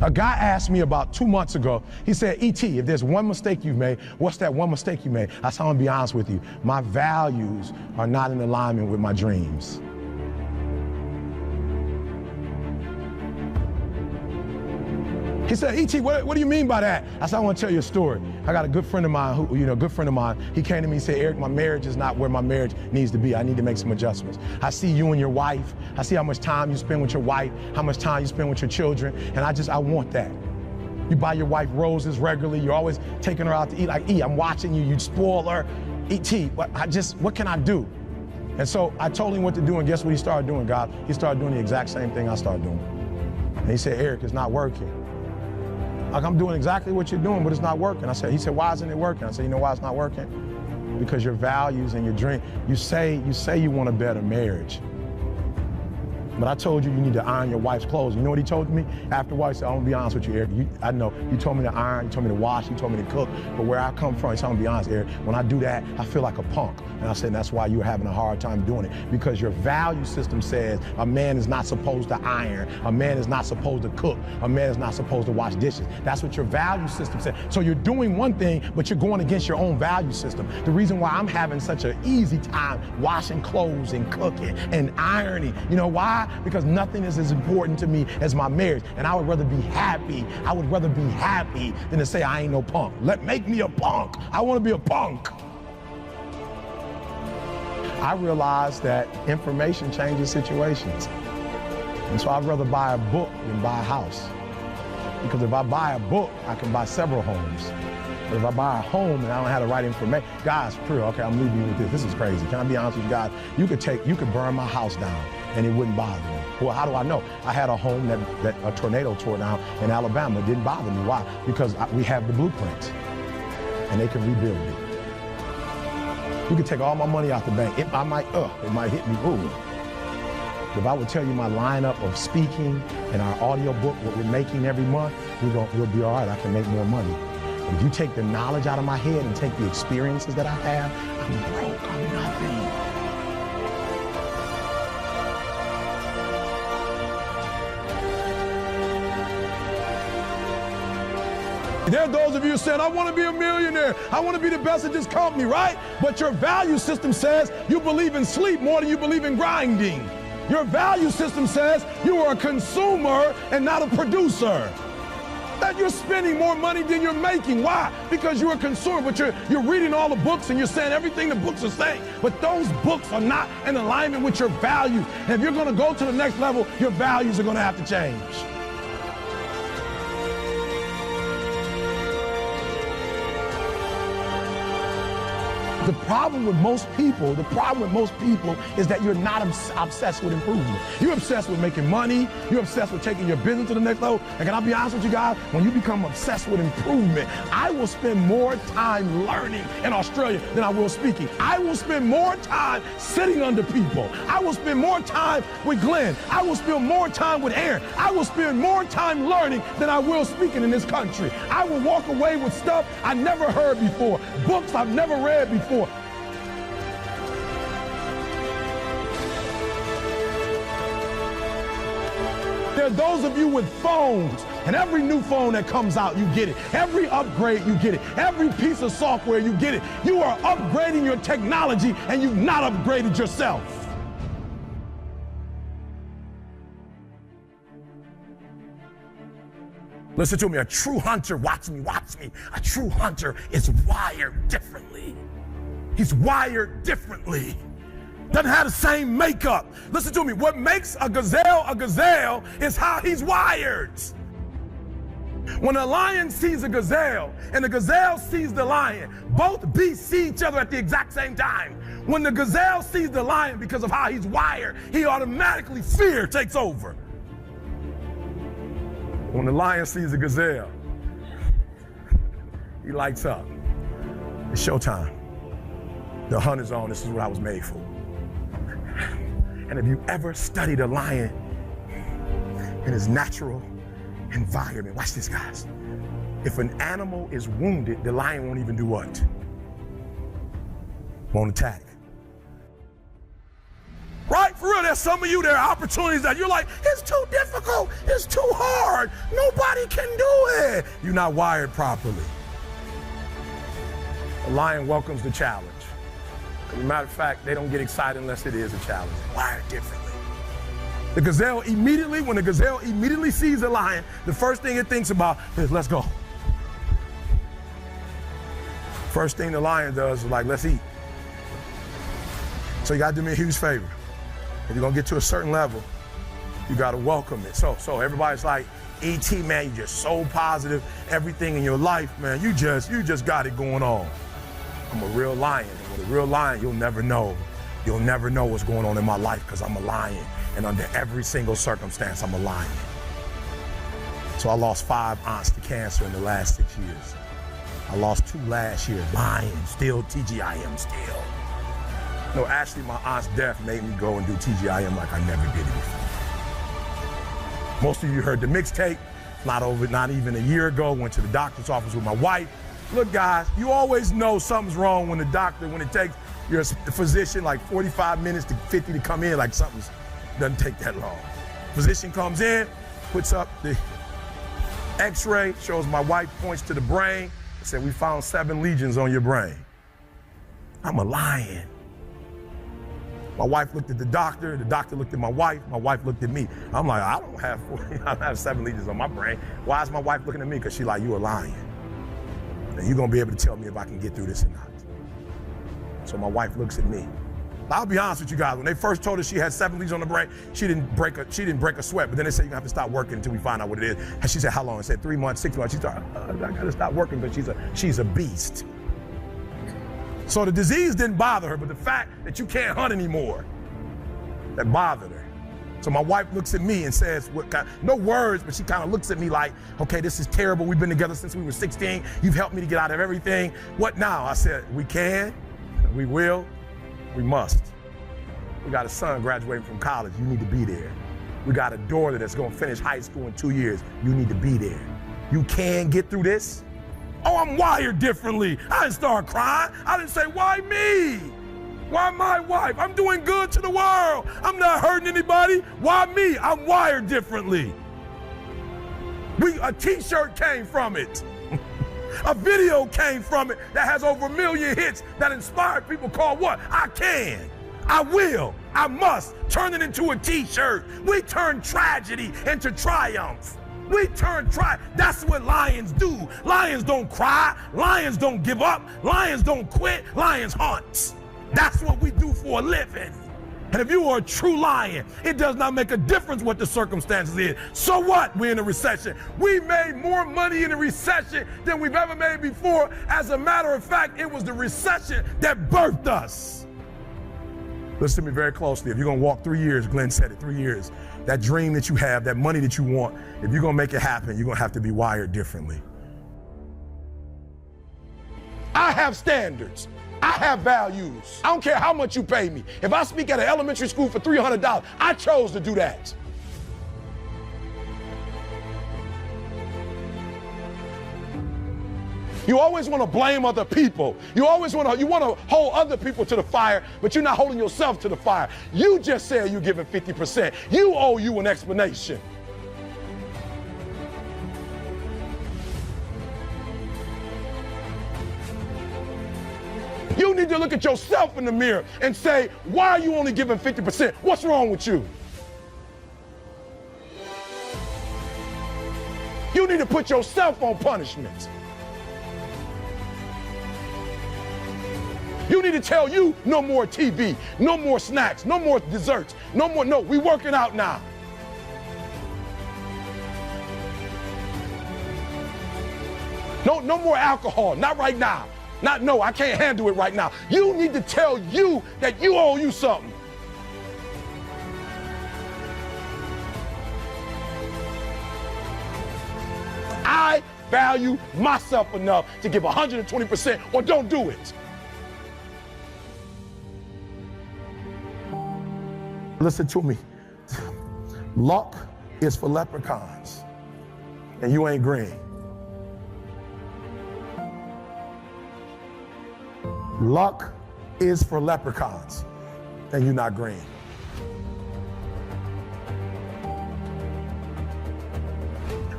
A guy asked me about 2 months ago, he said, E.T., if there's one mistake you've made, what's that one mistake you made? I said, I'm gonna be honest with you. My values are not in alignment with my dreams. He said, E.T., what do you mean by that? I said, I want to tell you a story. I got a good friend of mine he came to me and said, Eric, my marriage is not where my marriage needs to be. I need to make some adjustments. I see you and your wife. I see how much time you spend with your wife, how much time you spend with your children, and I want that. You buy your wife roses regularly. You're always taking her out to eat. Like, I'm watching you. You spoil her. E.T., what can I do? And so I told him what to do, and guess what he started doing, God? He started doing the exact same thing I started doing. And he said, Eric, it's not working. Like, I'm doing exactly what you're doing, but it's not working. He said, why isn't it working? I said, you know why it's not working? Because your values and your dream, you say you want a better marriage. But I told you need to iron your wife's clothes. You know what he told me? After a while, he said, I'm gonna be honest with you, Eric. I know, you told me to iron, you told me to wash, you told me to cook, but where I come from, he said, I'm gonna be honest, Eric, when I do that, I feel like a punk. And I said, that's why you're having a hard time doing it, because your value system says a man is not supposed to iron, a man is not supposed to cook, a man is not supposed to wash dishes. That's what your value system says. So you're doing one thing, but you're going against your own value system. The reason why I'm having such an easy time washing clothes and cooking and ironing, you know why? Because nothing is as important to me as my marriage. And I would rather be happy. I would rather be happy than to say I ain't no punk. Make me a punk. I want to be a punk. I realized that information changes situations. And so I'd rather buy a book than buy a house. Because if I buy a book, I can buy several homes. But if I buy a home and I don't have the right information, guys, okay, I'm leaving you with this. This is crazy. Can I be honest with you guys? You could burn my house down and it wouldn't bother me. Well, how do I know? I had a home that a tornado tore down in Alabama. It didn't bother me. Why? Because we have the blueprints and they can rebuild it. You could take all my money out the bank. It might hit me. Ooh. If I would tell you my lineup of speaking and our audio book, what we're making every month, we'll be all right. I can make more money. If you take the knowledge out of my head and take the experiences that I have, I'm broke, I'm nothing. There are those of you saying, I want to be a millionaire. I want to be the best at this company, right? But your value system says you believe in sleep more than you believe in grinding. Your value system says you are a consumer and not a producer. That you're spending more money than you're making. Why? Because you're a consumer, but you're reading all the books and you're saying everything the books are saying. But those books are not in alignment with your values. And if you're going to go to the next level, your values are going to have to change. The problem with most people is that you're not obsessed with improvement. You're obsessed with making money. You're obsessed with taking your business to the next level. And can I be honest with you guys? When you become obsessed with improvement, I will spend more time learning in Australia than I will speaking. I will spend more time sitting under people. I will spend more time with Glenn. I will spend more time with Aaron. I will spend more time learning than I will speaking in this country. I will walk away with stuff I never heard before, books I've never read before. There are those of you with phones, and every new phone that comes out, you get it. Every upgrade, you get it. Every piece of software, you get it. You are upgrading your technology, and you've not upgraded yourself. Listen to me, a true hunter, watch me. A true hunter is wired differently. He's wired differently. Doesn't have the same makeup. Listen to me, what makes a gazelle is how he's wired. When a lion sees a gazelle and the gazelle sees the lion, both beasts see each other at the exact same time. When the gazelle sees the lion, because of how he's wired, he automatically, fear takes over. When the lion sees a gazelle, he lights up. It's showtime. The hunt is on. This is what I was made for. And if you ever studied a lion in his natural environment, watch this, guys. If an animal is wounded, the lion won't even do what? Won't attack. Right? For real, there's some of you, there are opportunities that you're like, it's too difficult, it's too hard. hard. Nobody can do it. You're not wired properly. A lion welcomes the challenge. As a matter of fact, they don't get excited unless it is a challenge. They're wired differently. The gazelle immediately, when the gazelle immediately sees a lion, the first thing it thinks about is, let's go. First thing the lion does is like, let's eat. So you gotta do me a huge favor. If you're gonna get to a certain level, you gotta welcome it. So everybody's like, E.T., man, you're just so positive. Everything in your life, man, you just got it going on. I'm a real lion. And with a real lion, you'll never know. You'll never know what's going on in my life because I'm a lion. And under every single circumstance, I'm a lion. So I lost 5 aunts to cancer in the last 6 years. I lost 2 last year. Lion, still TGIM, still. No, actually, my aunt's death made me go and do TGIM like I never did it before. Most of you heard the mixtape, not even a year ago, went to the doctor's office with my wife. Look, guys, you always know something's wrong when it takes your physician like 45 minutes to 50 to come in, like something's doesn't take that long. Physician comes in, puts up the x-ray, shows my wife, points to the brain, said, we found 7 lesions on your brain. I'm a lion. My wife looked at the doctor looked at my wife looked at me. I'm like, I don't have 7 lesions on my brain. Why is my wife looking at me? Because she's like, you a lion. And you're gonna be able to tell me if I can get through this or not. So my wife looks at me. I'll be honest with you guys, when they first told her she had 7 lesions on the brain, she didn't break a sweat, but then they said you're gonna have to stop working until we find out what it is. And she said, how long? I said 3 months, 6 months. She thought, I gotta stop working because she's a beast. So the disease didn't bother her, but the fact that you can't hunt anymore, that bothered her. So my wife looks at me and says, no words, but she kind of looks at me like, okay, this is terrible. We've been together since we were 16. You've helped me to get out of everything. What now? I said, we can, we will, we must. We got a son graduating from college. You need to be there. We got a daughter that's going to finish high school in 2 years. You need to be there. You can get through this. Oh, I'm wired differently. I didn't start crying. I didn't say, why me? Why my wife? I'm doing good to the world. I'm not hurting anybody. Why me? I'm wired differently. A t-shirt came from it. A video came from it that has over 1 million hits that inspired people called what? I can, I will, I must. Turn it into a t-shirt. We turn tragedy into triumph. That's what lions do. Lions don't cry. Lions don't give up. Lions don't quit. Lions hunt. That's what we do for a living. And if you are a true lion, it does not make a difference what the circumstances is. So what? We're in a recession. We made more money in a recession than we've ever made before. As a matter of fact, it was the recession that birthed us. Listen to me very closely. If you're going to walk 3 years, Glenn said it, 3 years, that dream that you have, that money that you want, if you're going to make it happen, you're going to have to be wired differently. I have standards. I have values. I don't care how much you pay me. If I speak at an elementary school for $300, I chose to do that. You always want to blame other people. You want to hold other people to the fire, but you're not holding yourself to the fire. You just said you're giving 50%. You owe you an explanation. You need to look at yourself in the mirror and say, why are you only giving 50%? What's wrong with you? You need to put yourself on punishment. You need to tell you no more TV, no more snacks, no more desserts, no, we working out now. No more alcohol, not right now. No, I can't handle it right now. You need to tell you that you owe you something. I value myself enough to give 120% or don't do it. Listen to me. Luck is for leprechauns, and you ain't green. Luck is for leprechauns, and you're not green.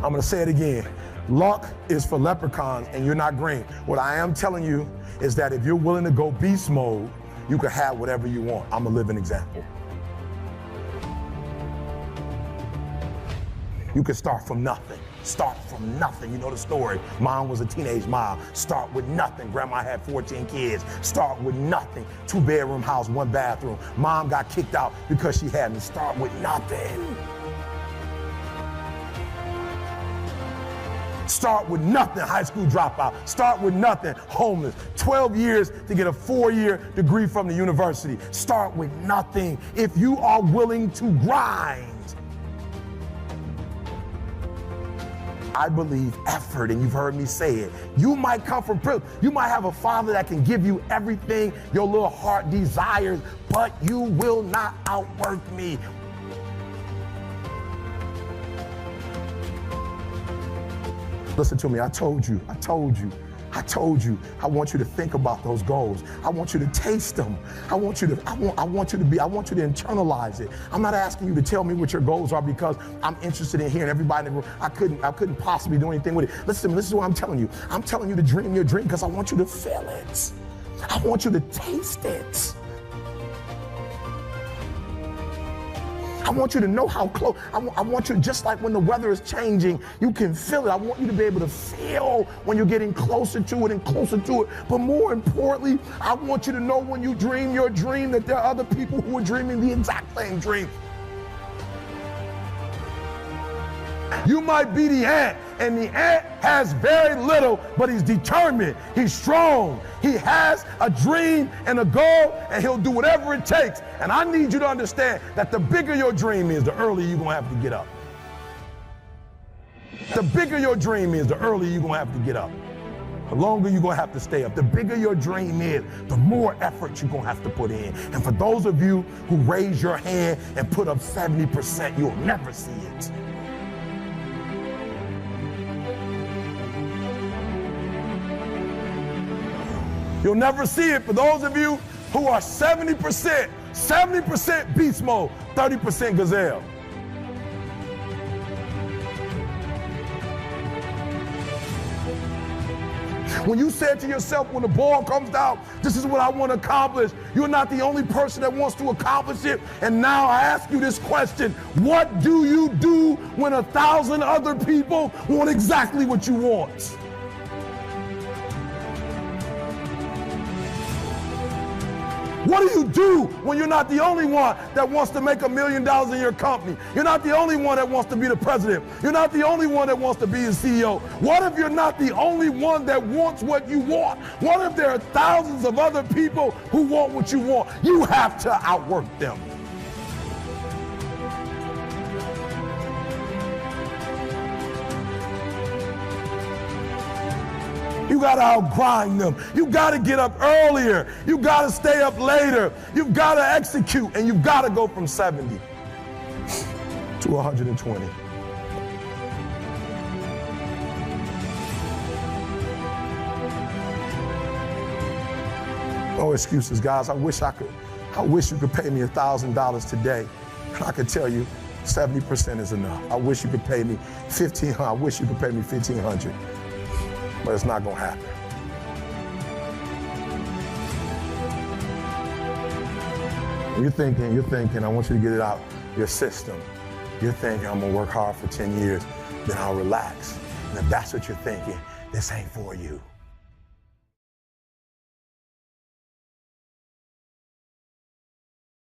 I'm gonna say it again. Luck is for leprechauns and you're not green. What I am telling you is that if you're willing to go beast mode, you can have whatever you want. I'm a living example. You can start from nothing. Start from nothing. You know the story. Mom was a teenage mom. Start with nothing. Grandma had 14 kids. Start with nothing. 2-bedroom house, 1 bathroom. Mom got kicked out because she had me. Start with nothing. Start with nothing, high school dropout. Start with nothing, homeless. 12 years to get a 4-year degree from the university. Start with nothing if you are willing to grind. I believe effort, and you've heard me say it. You might come from privilege. You might have a father that can give you everything your little heart desires, but you will not outwork me. Listen to me, I told you. I want you to think about those goals. I want you to taste them. I want you to internalize it. I'm not asking you to tell me what your goals are because I'm interested in hearing everybody in the room. I couldn't possibly do anything with it. Listen to me, this is what I'm telling you. I'm telling you to dream your dream because I want you to feel it. I want you to taste it. I want you to know how close. I want you, just like when the weather is changing, you can feel it. I want you to be able to feel when you're getting closer to it and closer to it. But more importantly, I want you to know when you dream your dream that there are other people who are dreaming the exact same dream. You might be the ant, and the ant has very little, but he's determined, he's strong, he has a dream and a goal, and he'll do whatever it takes. And I need you to understand that the bigger your dream is, the earlier you're gonna have to get up. The bigger your dream is, the earlier you're gonna have to get up. The longer you're gonna have to stay up. The bigger your dream is, the more effort you're gonna have to put in. And for those of you who raise your hand and put up 70%, you'll never see it. You'll never see it. For those of you who are 70% beast mode, 30% gazelle. When you said to yourself, when the ball comes out, this is what I want to accomplish, you're not the only person that wants to accomplish it. And now I ask you this question: what do you do when 1,000 other people want exactly what you want? What do you do when you're not the only one that wants to make $1 million in your company? You're not the only one that wants to be the president. You're not the only one that wants to be the CEO. What if you're not the only one that wants what you want? What if there are thousands of other people who want what you want? You have to outwork them. You gotta outgrind them. You gotta get up earlier. You gotta stay up later. You've gotta execute, and you've gotta go from 70 to 120. No excuses, guys. I wish you could pay me $1,000 today, and I could tell you 70% is enough. I wish you could pay me $1,500. I wish you could pay me $1,500. But it's not gonna happen. You're thinking, I want you to get it out your system. You're thinking, I'm gonna work hard for 10 years, then I'll relax. And if that's what you're thinking, this ain't for you.